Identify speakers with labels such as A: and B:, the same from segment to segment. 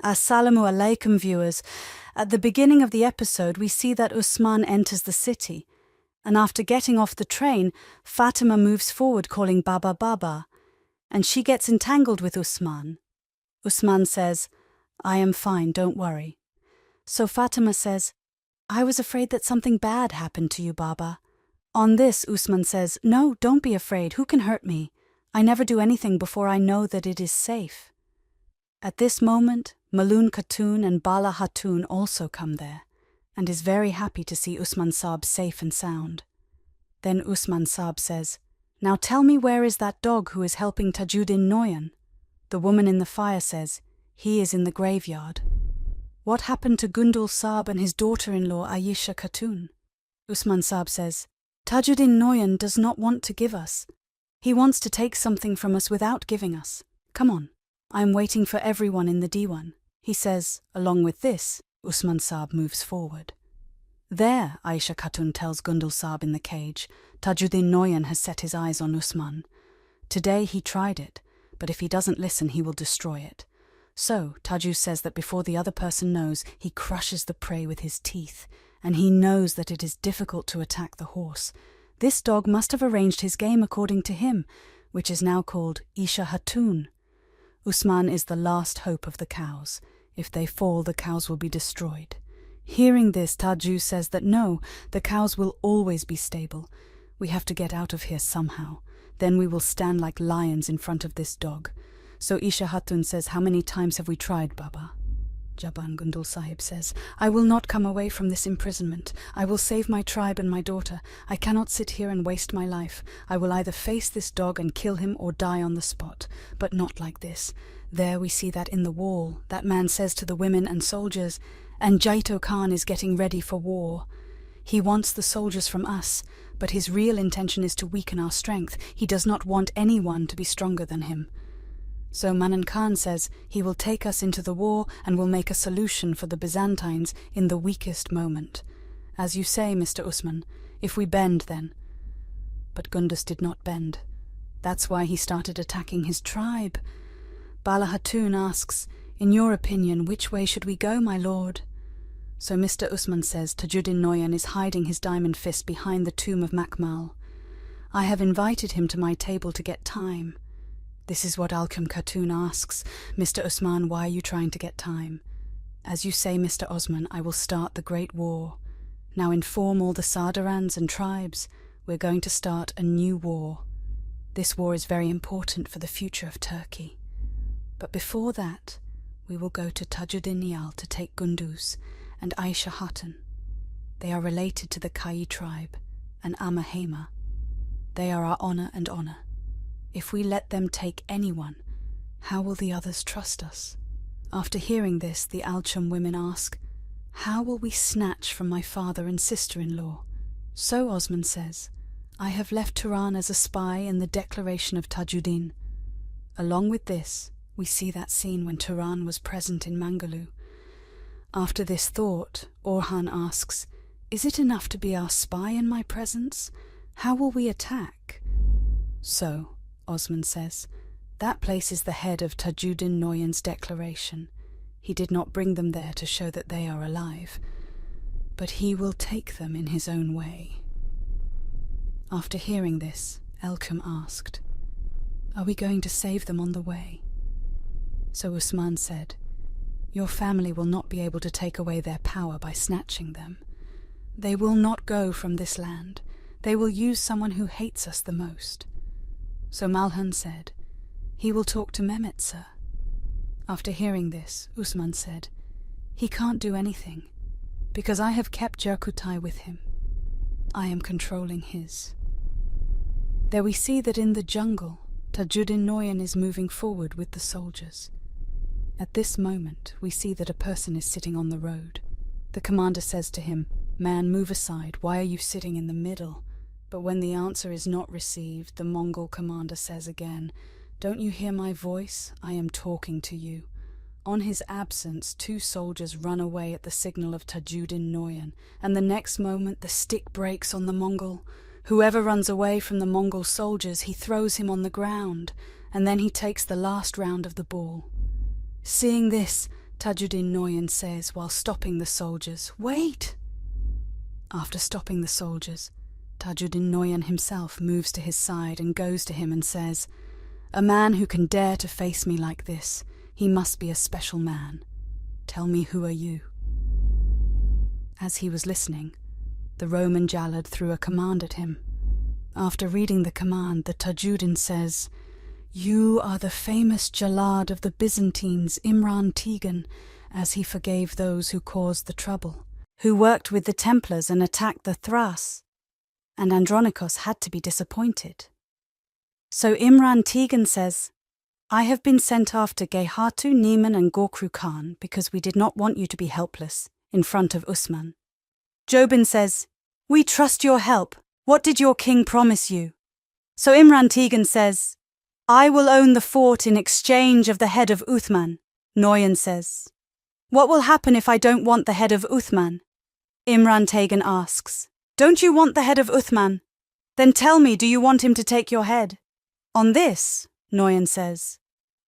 A: Assalamu alaikum, viewers. At the beginning of the episode, we see that Osman enters the city, and after getting off the train, Fatima moves forward calling Baba Baba, and she gets entangled with Osman. Osman says, "I am fine, don't worry." So Fatima says, "I was afraid that something bad happened to you, Baba." On this, Osman says, "No, don't be afraid, who can hurt me? I never do anything before I know that it is safe." At this moment, Maloon Khatun and Bala Hatun also come there, and is very happy to see Usman Saab safe and sound. Then Usman Saab says, "Now tell me, where is that dog who is helping Tajuddin Noyan?" The woman in the fire says, "He is in the graveyard." "What happened to Gundul Saab and his daughter-in-law Ayesha Khatun?" Usman Saab says, "Tajuddin Noyan does not want to give us. He wants to take something from us without giving us. Come on, I am waiting for everyone in the diwan." He says, along with this, Usman Saab moves forward. There, Ayesha Khatun tells Gundul Saab in the cage, Tajuddin Noyan has set his eyes on Usman. Today he tried it, but if he doesn't listen he will destroy it. So, Taju says that before the other person knows, he crushes the prey with his teeth, and he knows that it is difficult to attack the horse. This dog must have arranged his game according to him, which is now called Isha Hatun. Usman is the last hope of the cows. If they fall, the cows will be destroyed. Hearing this, Taju says that no, the cows will always be stable. We have to get out of here somehow. Then we will stand like lions in front of this dog. So Isha Hatun says, "How many times have we tried, Baba?" Jaban Gundul Sahib says, "I will not come away from this imprisonment. I will save my tribe and my daughter. I cannot sit here and waste my life. I will either face this dog and kill him or die on the spot, but not like this." There we see that in the wall, that man says to the women and soldiers, "And Jaito Khan is getting ready for war. He wants the soldiers from us, but his real intention is to weaken our strength. He does not want anyone to be stronger than him." So Manan Khan says he will take us into the war and will make a solution for the Byzantines in the weakest moment. As you say, Mr. Usman, if we bend then. But Gundus did not bend. That's why he started attacking his tribe. Bala Hatun asks, "In your opinion, which way should we go, my lord?" So Mr. Usman says Tajuddin Noyan is hiding his diamond fist behind the tomb of Makmal. "I have invited him to my table to get time." This is what Alkum Khatun asks, "Mr. Usman, why are you trying to get time?" "As you say, Mr. Osman, I will start the Great War. Now inform all the Sardarans and tribes. We're going to start a new war. This war is very important for the future of Turkey. But before that, we will go to Tajuddin Niyal to take Gunduz and Aisha Hatun. They are related to the Kai tribe and Amahema. They are our honor and honor. If we let them take anyone, how will the others trust us?" After hearing this, the Alchum women ask, "How will we snatch from my father and sister-in-law?" So Osman says, "I have left Turan as a spy in the declaration of Tajuddin." Along with this, we see that scene when Turan was present in Mangaloo. After this thought, Orhan asks, "Is it enough to be our spy in my presence? How will we attack?" So Osman says, "That place is the head of Tajuddin Noyan's declaration. He did not bring them there to show that they are alive, but he will take them in his own way." After hearing this, Elkum asked, "Are we going to save them on the way?" So Usman said, "Your family will not be able to take away their power by snatching them. They will not go from this land. They will use someone who hates us the most." So Malhan said, "He will talk to Mehmet, sir." After hearing this, Usman said, "He can't do anything, because I have kept Jerkutai with him. I am controlling his." There we see that in the jungle, Tajuddin Noyan is moving forward with the soldiers. At this moment, we see that a person is sitting on the road. The commander says to him, "Man, move aside, why are you sitting in the middle?" But when the answer is not received, the Mongol commander says again, "Don't you hear my voice? I am talking to you." On his absence, two soldiers run away at the signal of Tajuddin Noyan, and the next moment the stick breaks on the Mongol. Whoever runs away from the Mongol soldiers, he throws him on the ground, and then he takes the last round of the ball. Seeing this, Tajuddin Noyan says while stopping the soldiers, "Wait!" After stopping the soldiers, Tajuddin Noyan himself moves to his side and goes to him and says, "A man who can dare to face me like this, he must be a special man. Tell me, who are you?" As he was listening, the Roman Jalad threw a command at him. After reading the command, the Tajuddin says, "You are the famous Jalad of the Byzantines, Imran Tegan, as he forgave those who caused the trouble, who worked with the Templars and attacked the Thrace." And Andronikos had to be disappointed. So Imran Tegan says, "I have been sent after Geyhatu, Nieman and Gorkru Khan because we did not want you to be helpless in front of Usman." Jobin says, "We trust your help. What did your king promise you?" So Imran Tegan says, "I will own the fort in exchange of the head of Uthman." Noyan says, "What will happen if I don't want the head of Uthman?" Imran Tegan asks, "Don't you want the head of Uthman? Then tell me, do you want him to take your head?" On this, Noyan says,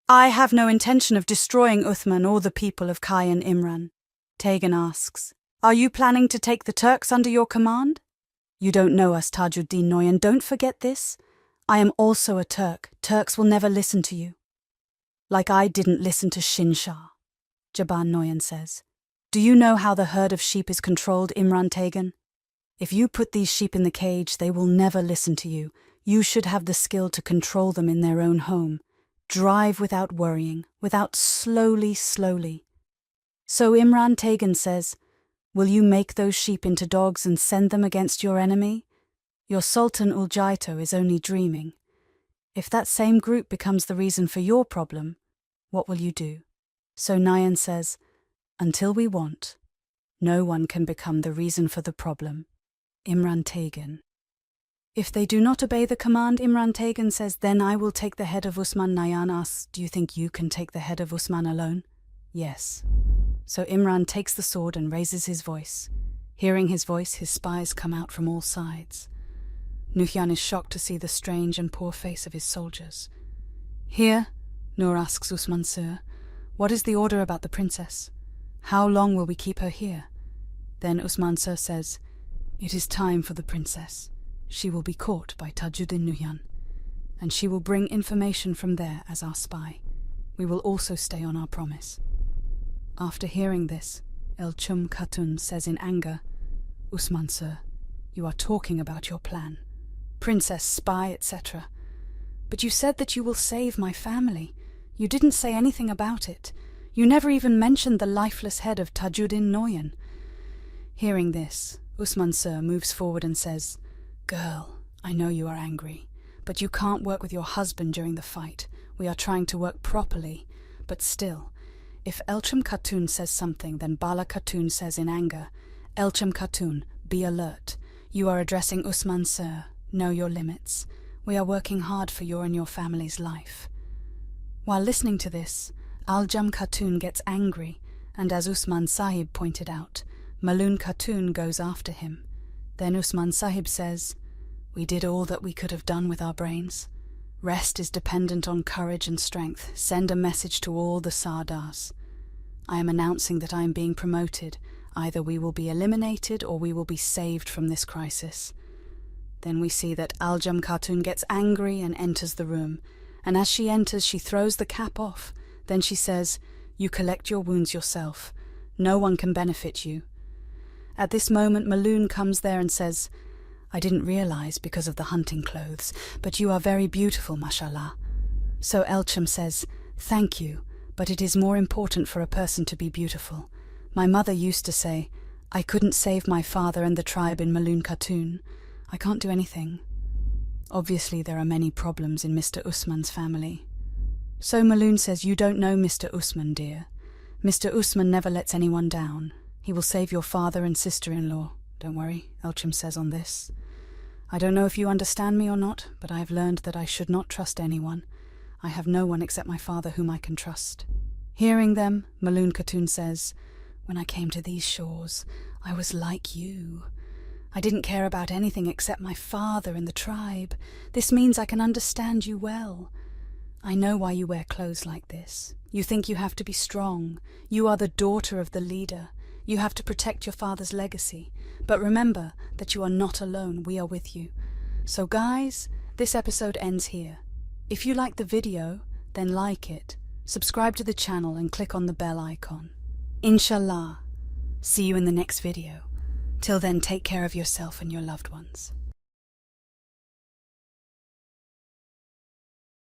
A: "I have no intention of destroying Uthman or the people of Kayan Imran." Tegan asks, "Are you planning to take the Turks under your command?" "You don't know us, Tajuddin Noyan, don't forget this. I am also a Turk. Turks will never listen to you." "Like I didn't listen to Shinshah," Jaban Noyan says. "Do you know how the herd of sheep is controlled, Imran Tegan? If you put these sheep in the cage, they will never listen to you. You should have the skill to control them in their own home. Drive without worrying, without slowly. So Imran Tegan says, "Will you make those sheep into dogs and send them against your enemy? Your Sultan Uljaito is only dreaming. If that same group becomes the reason for your problem, what will you do?" So Nayan says, "Until we want, no one can become the reason for the problem." Imran Tegan. If they do not obey the command, Imran Tegan says, "Then I will take the head of Usman." Nayan asks, "Do you think you can take the head of Usman alone?" "Yes." So Imran takes the sword and raises his voice. Hearing his voice, his spies come out from all sides. Nuhyan is shocked to see the strange and poor face of his soldiers. "Here," Nur asks Usman Sir, "what is the order about the princess? How long will we keep her here?" Then Usman Sir says, "It is time for the princess. She will be caught by Tajuddin Nuhyan, and she will bring information from there as our spy. We will also stay on our promise." After hearing this, Elchum Khatun says in anger, "Usman Sir, you are talking about your plan. Princess, spy, etc. But you said that you will save my family. You didn't say anything about it. You never even mentioned the lifeless head of Tajuddin Noyan." Hearing this, Usman Sir moves forward and says, "Girl, I know you are angry, but you can't work with your husband during the fight. We are trying to work properly, but still, if Elchum Khatun says something, then Bala Khatun says in anger, 'Elchum Khatun, be alert. You are addressing Usman Sir. Know your limits. We are working hard for your and your family's life.'" While listening to this, Aljam Khatun gets angry, and as Usman Sahib pointed out, Malun Khatun goes after him. Then Usman Sahib says, "We did all that we could have done with our brains. Rest is dependent on courage and strength. Send a message to all the Sardars. I am announcing that I am being promoted. Either we will be eliminated or we will be saved from this crisis." Then we see that Aljam Khatun gets angry and enters the room, and as she enters she throws the cap off. Then she says, "You collect your wounds yourself. No one can benefit you." At this moment Maloon comes there and says, "I didn't realize because of the hunting clothes, but you are very beautiful, mashallah." So Elcham says, "Thank you, but it is more important for a person to be beautiful. My mother used to say, I couldn't save my father and the tribe in Maloon Khatun. I can't do anything." Obviously there are many problems in Mr. Usman's family. So Maloon says, "You don't know Mr. Usman, dear. Mr. Usman never lets anyone down. He will save your father and sister-in-law. Don't worry," Elcham says on this. "I don't know if you understand me or not, but I have learned that I should not trust anyone. I have no one except my father whom I can trust." Hearing them, Maloon Khatun says, "When I came to these shores, I was like you. I didn't care about anything except my father and the tribe. This means I can understand you well. I know why you wear clothes like this. You think you have to be strong. You are the daughter of the leader. You have to protect your father's legacy. But remember that you are not alone. We are with you. So guys, this episode ends here. If you like the video, then like it, subscribe to the channel and click on the bell icon. Inshallah. See you in the next video. Till then, take care of yourself and your loved ones.